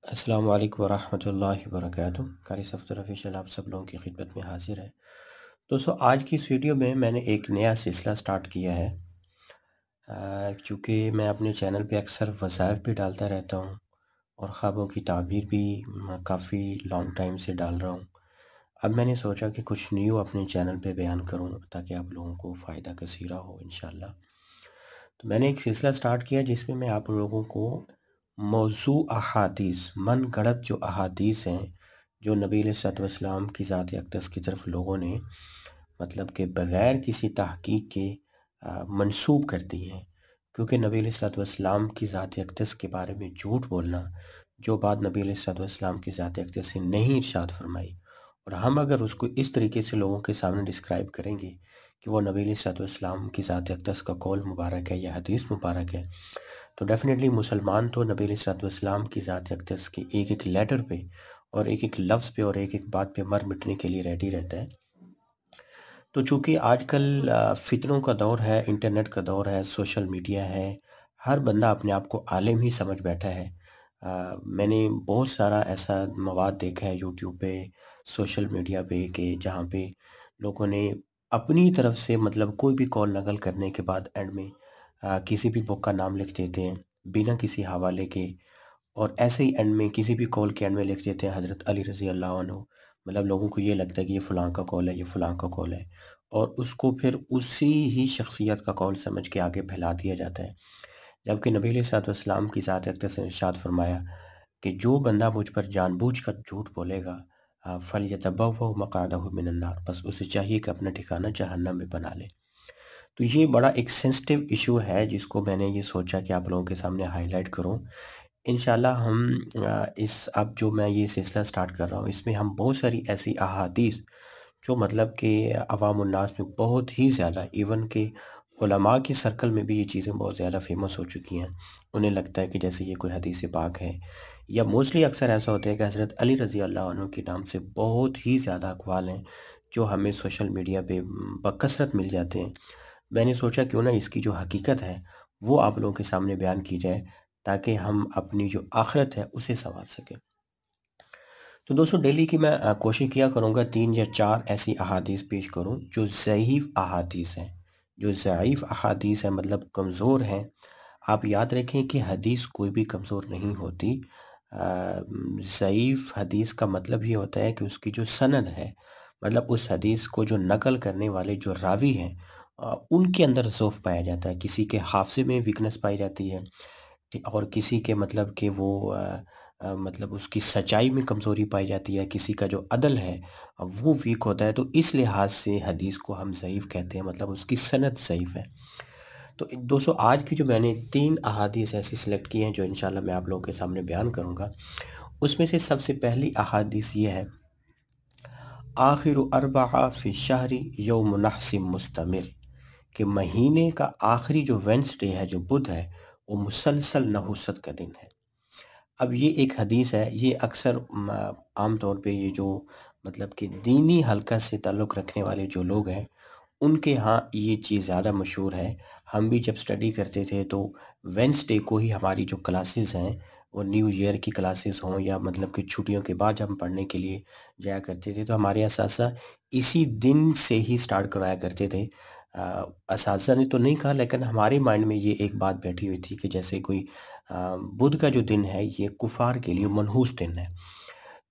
السلام علیکم ورحمۃ اللہ وبرکاتہ۔ قاری صفدر آفیشیل آپ سب لوگوں کی خدمت میں حاضر ہے۔ دوستو، آج کی اس ویڈیو میں نے ایک نیا سلسلہ سٹارٹ کیا ہے۔ چونکہ میں اپنے چینل پہ اکثر وظائف بھی ڈالتا رہتا ہوں اور خوابوں کی تعبیر بھی کافی لانگ ٹائم سے ڈال رہا ہوں۔ اب میں نے سوچا کہ کچھ نیو اپنے چینل پہ بیان کروں تاکہ آپ لوگوں کو فائدہ کثیرہ ہو انشاءاللہ۔ تو میں نے ایک سلسلہ سٹارٹ کیا جس میں آپ لوگوں کو موضوع احادیث، من گھڑت جو احادیث ہیں جو نبی علیہ الصلوۃ والسلام کی ذات اقدس کی طرف لوگوں نے مطلب کہ بغیر کسی تحقیق کے منسوب کر دی ہیں، کیونکہ نبی علیہ الصلوۃ والسلام کی ذات اقدس کے بارے میں جھوٹ بولنا، جو بات نبی علیہ الصلوۃ والسلام کی ذات اقدس سے نہیں ارشاد فرمائی، اور ہم اگر اس کو اس طریقے سے لوگوں کے سامنے ڈسکرائب کریں گے کہ وہ نبی علیہ الصلوۃ والسلام کی ذات اقدس کا قول مبارک ہے یا حدیث مبارک ہے، تو ڈیفینیٹلی مسلمان تو نبی علیہ الصلوۃ والسلام کی ذات اقدس کے ایک ایک لیٹر پہ اور ایک ایک لفظ پہ اور ایک ایک بات پہ مر مٹنے کے لیے ریڈی رہتا ہے۔ تو چونکہ آج کل فتنوں کا دور ہے، انٹرنیٹ کا دور ہے، سوشل میڈیا ہے، ہر بندہ اپنے آپ کو عالم ہی سمجھ بیٹھا ہے۔ میں نے بہت سارا ایسا مواد دیکھا ہے یوٹیوب پہ، سوشل میڈیا پہ، کہ جہاں پہ لوگوں نے اپنی طرف سے مطلب کوئی بھی کال نقل کرنے کے بعد اینڈ میں کسی بھی بک کا نام لکھ دیتے ہیں بنا کسی حوالے کے، اور ایسے ہی اینڈ میں کسی بھی کال کے اینڈ میں لکھ دیتے ہیں حضرت علی رضی اللہ عنہ۔ مطلب لوگوں کو یہ لگتا ہے کہ یہ فلاں کا کال ہے، یہ فلاں کا کال ہے، اور اس کو پھر اسی ہی شخصیت کا کال سمجھ کے آگے پھیلا دیا جاتا ہے، جبکہ نبی علیہ الصلوۃ والسلام کی ذات اقدس نے ارشاد فرمایا کہ جو بندہ مجھ پر جان بوجھ کر جھوٹ بولے گا فَلْيَتَبَوَّأْ مَقْعَدَهُ مِنَ النَّارِ، بس اسے چاہیے کہ اپنا ٹھکانہ جہنم میں بنا لے۔ تو یہ بڑا ایک سینسٹیو ایشو ہے جس کو میں نے یہ سوچا کہ آپ لوگوں کے سامنے ہائی لائٹ کروں۔ انشاءاللہ ہم اب جو میں یہ سلسلہ سٹارٹ کر رہا ہوں، اس میں ہم بہت ساری ایسی احادیث جو مطلب کہ عوام الناس میں بہت ہی زیادہ، ایون کہ علماء کی سرکل میں بھی یہ چیزیں بہت زیادہ فیمس ہو چکی ہیں، انہیں لگتا ہے کہ جیسے یہ کوئی حدیث پاک ہے، یا موسٹلی اکثر ایسا ہوتا ہے کہ حضرت علی رضی اللہ عنہ کے نام سے بہت ہی زیادہ اقوال ہیں جو ہمیں سوشل میڈیا پہ بکثرت مل جاتے ہیں۔ میں نے سوچا کیوں نہ اس کی جو حقیقت ہے وہ آپ لوگوں کے سامنے بیان کی جائے تاکہ ہم اپنی جو آخرت ہے اسے سنوار سکیں۔ تو دوستو، ڈیلی کی میں کوشش کیا کروں گا 3 یا 4 ایسی احادیث پیش کروں جو ضعیف احادیث ہیں، جو ضعیف احادیث ہیں مطلب کمزور ہیں۔ آپ یاد رکھیں کہ حدیث کوئی بھی کمزور نہیں ہوتی۔ ضعیف حدیث کا مطلب یہ ہوتا ہے کہ اس کی جو سند ہے، مطلب اس حدیث کو جو نقل کرنے والے جو راوی ہیں ان کے اندر ضعف پایا جاتا ہے، کسی کے حافظے میں ویکنس پائی جاتی ہے، اور کسی کے مطلب کہ وہ مطلب اس کی سچائی میں کمزوری پائی جاتی ہے، کسی کا جو عدل ہے وہ ویک ہوتا ہے، تو اس لحاظ سے حدیث کو ہم ضعیف کہتے ہیں، مطلب اس کی سند ضعیف ہے۔ تو دوستو، آج کی جو میں نے 3 احادیث ایسی سلیکٹ کی ہیں جو انشاءاللہ میں آپ لوگوں کے سامنے بیان کروں گا، اس میں سے سب سے پہلی احادیث یہ ہے: آخر اربعہ فی الشہر یوم نحس مستمر، کہ مہینے کا آخری جو وینسڈے ہے، جو بدھ ہے، وہ مسلسل نحوست کا دن ہے۔ اب یہ ایک حدیث ہے، یہ اکثر عام طور پہ یہ جو مطلب کہ دینی حلقہ سے تعلق رکھنے والے جو لوگ ہیں ان کے ہاں یہ چیز زیادہ مشہور ہے۔ ہم بھی جب سٹڈی کرتے تھے تو وینسڈے کو ہی ہماری جو کلاسز ہیں، وہ نیو ایئر کی کلاسز ہوں یا مطلب کہ چھٹیوں کے بعد ہم پڑھنے کے لیے جایا کرتے تھے، تو ہمارے اساتذہ اسی دن سے ہی سٹارٹ کروایا کرتے تھے۔ اساتذہ نے تو نہیں کہا، لیکن ہمارے مائنڈ میں یہ ایک بات بیٹھی ہوئی تھی کہ جیسے کوئی بدھ کا جو دن ہے یہ کفار کے لیے منحوس دن ہے۔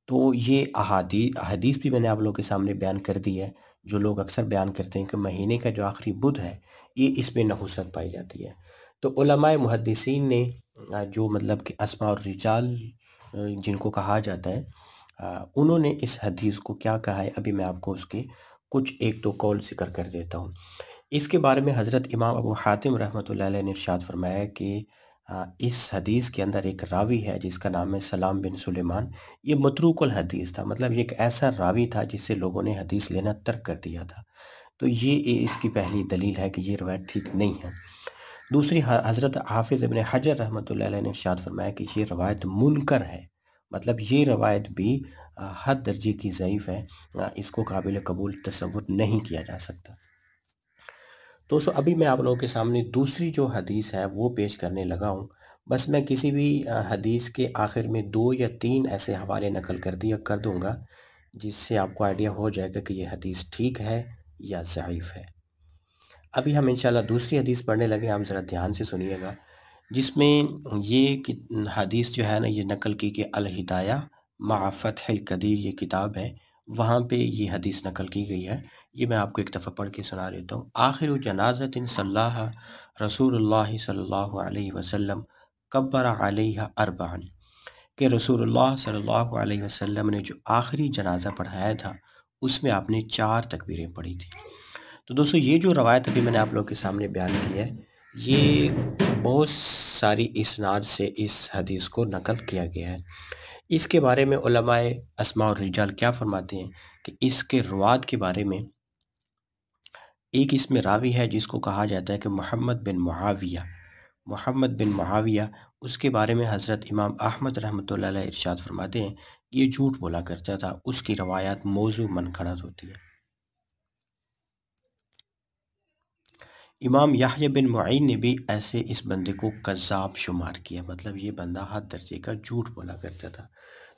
تو یہ حدیث بھی میں نے آپ لوگوں کے سامنے بیان کر دی ہے، جو لوگ اکثر بیان کرتے ہیں کہ مہینے کا جو آخری بدھ ہے یہ اس میں نحوست پائی جاتی ہے۔ تو علماء محدثین نے جو مطلب کہ اسماء الرجال جن کو کہا جاتا ہے، انہوں نے اس حدیث کو کیا کہا ہے، ابھی میں آپ کو اس کے کچھ ایک دو قول ذکر کر دیتا ہوں۔ اس کے بارے میں حضرت امام ابو حاتم رحمۃ اللہ علیہ نے ارشاد فرمایا کہ اس حدیث کے اندر ایک راوی ہے جس کا نام ہے سلام بن سلیمان، یہ متروک الحدیث تھا، مطلب یہ ایک ایسا راوی تھا جس سے لوگوں نے حدیث لینا ترک کر دیا تھا۔ تو یہ اس کی پہلی دلیل ہے کہ یہ روایت ٹھیک نہیں ہے۔ دوسری، حضرت حافظ ابن حجر رحمۃ اللہ علیہ نے ارشاد فرمایا کہ یہ روایت منکر ہے، مطلب یہ روایت بھی حد درجے کی ضعیف ہے، اس کو قابل قبول تصور نہیں کیا جا سکتا۔ دوستو، ابھی میں آپ لوگوں کے سامنے دوسری جو حدیث ہے وہ پیش کرنے لگا ہوں، بس میں کسی بھی حدیث کے آخر میں 2 یا 3 ایسے حوالے نقل کر دوں گا جس سے آپ کو آئیڈیا ہو جائے گا کہ یہ حدیث ٹھیک ہے یا ضعیف ہے۔ ابھی ہم انشاءاللہ دوسری حدیث پڑھنے لگے، آپ ذرا دھیان سے سنیے گا، جس میں یہ حدیث جو ہے نا یہ نقل کی کہ الہدایہ مع فتح القدیر یہ کتاب ہے، وہاں پہ یہ حدیث نقل کی گئی ہے۔ یہ میں آپ کو ایک دفعہ پڑھ کے سنا دیتا ہوں۔ آخر جنازت صلاح رسول اللہ صلی اللہ علیہ وسلم کبر علیہ اربعا، کہ رسول اللہ صلی اللہ علیہ وسلم نے جو آخری جنازہ پڑھایا تھا اس میں آپ نے 4 تکبیریں پڑھی تھی۔ تو دوستو یہ جو روایت ابھی میں نے آپ لوگوں کے سامنے بیان کی ہے، یہ بہت ساری اسناد سے اس حدیث کو نقل کیا گیا ہے۔ اس کے بارے میں علماء اسماء الرجال کیا فرماتے ہیں کہ اس کے روات کے بارے میں ایک اس میں راوی ہے جس کو کہا جاتا ہے کہ محمد بن معاویہ، اس کے بارے میں حضرت امام احمد رحمۃ اللہ علیہ ارشاد فرماتے ہیں یہ جھوٹ بولا کرتا تھا، اس کی روایات موضوع منقرض ہوتی ہے۔ امام یحییٰ بن معین نے بھی ایسے اس بندے کو کذاب شمار کیا، مطلب یہ بندہ حد درجے کا جھوٹ بولا کرتا تھا۔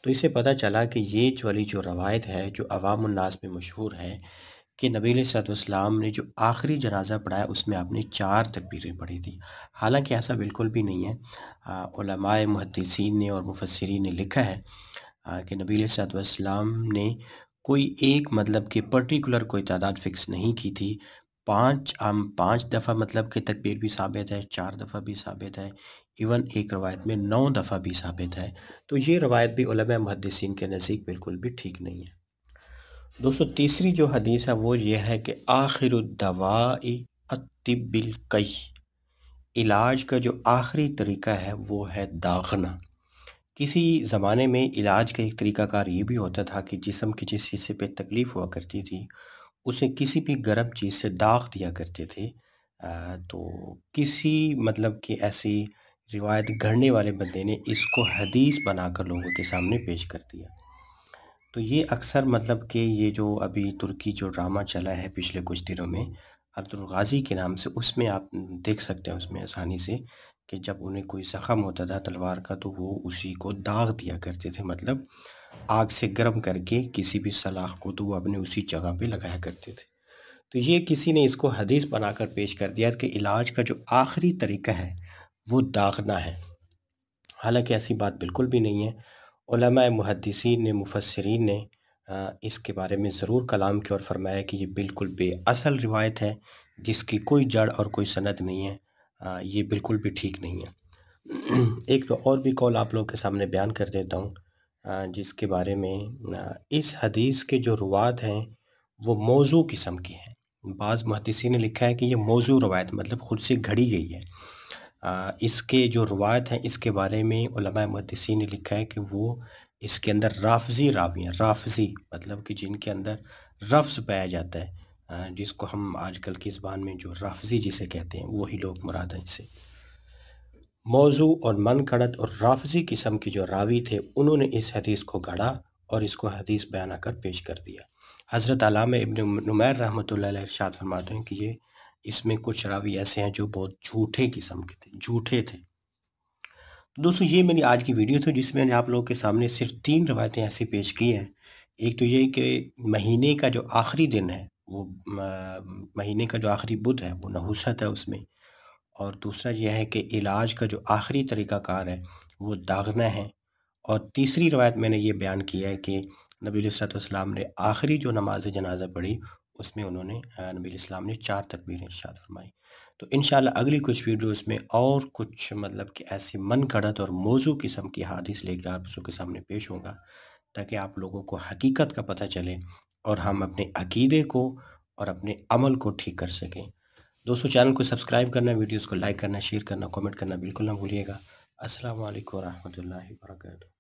تو اسے پتہ چلا کہ یہ والی جو روایت ہے جو عوام الناس میں مشہور ہے کہ نبی علیہ الصلوۃ والسلام نے جو آخری جنازہ پڑھایا اس میں آپ نے 4 تکبیریں پڑھی تھی، حالانکہ ایسا بالکل بھی نہیں ہے۔ علماء محدثین نے اور مفسرین نے لکھا ہے کہ نبی علیہ الصلوۃ والسلام نے کوئی ایک مطلب کہ پرٹیکولر کوئی تعداد فکس نہیں کی تھی۔ 5 دفعہ مطلب کہ تکبیر بھی ثابت ہے، 4 دفعہ بھی ثابت ہے، ایون ایک روایت میں 9 دفعہ بھی ثابت ہے۔ تو یہ روایت بھی علماء محدثین کے نزدیک بالکل بھی ٹھیک نہیں ہے۔ دوستو تیسری جو حدیث ہے وہ یہ ہے کہ آخر الدواء الطب القی، علاج کا جو آخری طریقہ ہے وہ ہے داغنا۔ کسی زمانے میں علاج کا ایک طریقہ کار یہ بھی ہوتا تھا کہ جسم کے جس حصے پہ تکلیف ہوا کرتی تھی اسے کسی بھی گرم چیز سے داغ دیا کرتے تھے۔ تو کسی مطلب کہ ایسی روایت گھڑنے والے بندے نے اس کو حدیث بنا کر لوگوں کے سامنے پیش کر دیا۔ تو یہ اکثر مطلب کہ یہ جو ابھی ترکی جو ڈرامہ چلا ہے پچھلے کچھ دنوں میں عبدالغازی کے نام سے، اس میں آپ دیکھ سکتے ہیں اس میں آسانی سے کہ جب انہیں کوئی زخم ہوتا تھا تلوار کا تو وہ اسی کو داغ دیا کرتے تھے، مطلب آگ سے گرم کر کے کسی بھی سلاخ کو تو وہ اپنے اسی جگہ پہ لگایا کرتے تھے۔ تو یہ کسی نے اس کو حدیث بنا کر پیش کر دیا کہ علاج کا جو آخری طریقہ ہے وہ داغنا ہے، حالانکہ ایسی بات بالکل بھی نہیں ہے۔ علماء محدثین نے مفسرین نے اس کے بارے میں ضرور کلام کیا اور فرمایا کہ یہ بالکل بے اصل روایت ہے جس کی کوئی جڑ اور کوئی سند نہیں ہے، یہ بالکل بھی ٹھیک نہیں ہے۔ ایک تو اور بھی قول آپ لوگوں کے سامنے بیان کر دیتا ہوں جس کے بارے میں اس حدیث کے جو روات ہیں وہ موضوع قسم کی ہیں۔ بعض محدثین نے لکھا ہے کہ یہ موضوع روایت مطلب خود سے گھڑی گئی ہے۔ اس کے جو روایت ہیں اس کے بارے میں علماء محدثین نے لکھا ہے کہ وہ اس کے اندر رافضی راوی ہیں، رافضی مطلب کہ جن کے اندر رفض پایا جاتا ہے، جس کو ہم آج کل کی زبان میں جو رافضی جسے کہتے ہیں وہی لوگ مراد ہیں اس سے۔ موضوع اور من گھڑت اور رافضی قسم کے جو راوی تھے انہوں نے اس حدیث کو گھڑا اور اس کو حدیث بیان کر پیش کر دیا۔ حضرت علامہ ابن نمیر رحمۃ اللہ علیہ ارشاد فرماتے ہیں کہ یہ اس میں کچھ راوی ایسے ہیں جو بہت جھوٹے قسم کے تھے، جھوٹے تھے۔ دوستو یہ میری آج کی ویڈیو تھی جس میں نے آپ لوگوں کے سامنے صرف 3 روایتیں ایسی پیش کی ہیں۔ ایک تو یہ کہ مہینے کا جو آخری دن ہے وہ مہینے کا جو آخری بدھ ہے وہ نحوست ہے اس میں، اور دوسرا یہ ہے کہ علاج کا جو آخری طریقہ کار ہے وہ داغنا ہے، اور تیسری روایت میں نے یہ بیان کیا ہے کہ نبی علیہ الصلوۃ والسلام نے آخری جو نماز جنازہ پڑھی اس میں انہوں نے نبی علیہ السلام نے 4 تکبیریں ارشاد فرمائی۔ تو انشاءاللہ اگلی کچھ ویڈیوز میں اور کچھ مطلب کہ ایسی من گھڑت اور موضوع قسم کی حدیث لے کے آپ سب کے سامنے پیش ہوں گا تاکہ آپ لوگوں کو حقیقت کا پتہ چلے اور ہم اپنے عقیدے کو اور اپنے عمل کو ٹھیک کر سکیں۔ دوستو چینل کو سبسکرائب کرنا، ویڈیوز کو لائک کرنا، شیئر کرنا، کامنٹ کرنا بالکل نہ بھولیے گا۔ السلام علیکم ورحمۃ اللہ وبرکاتہ۔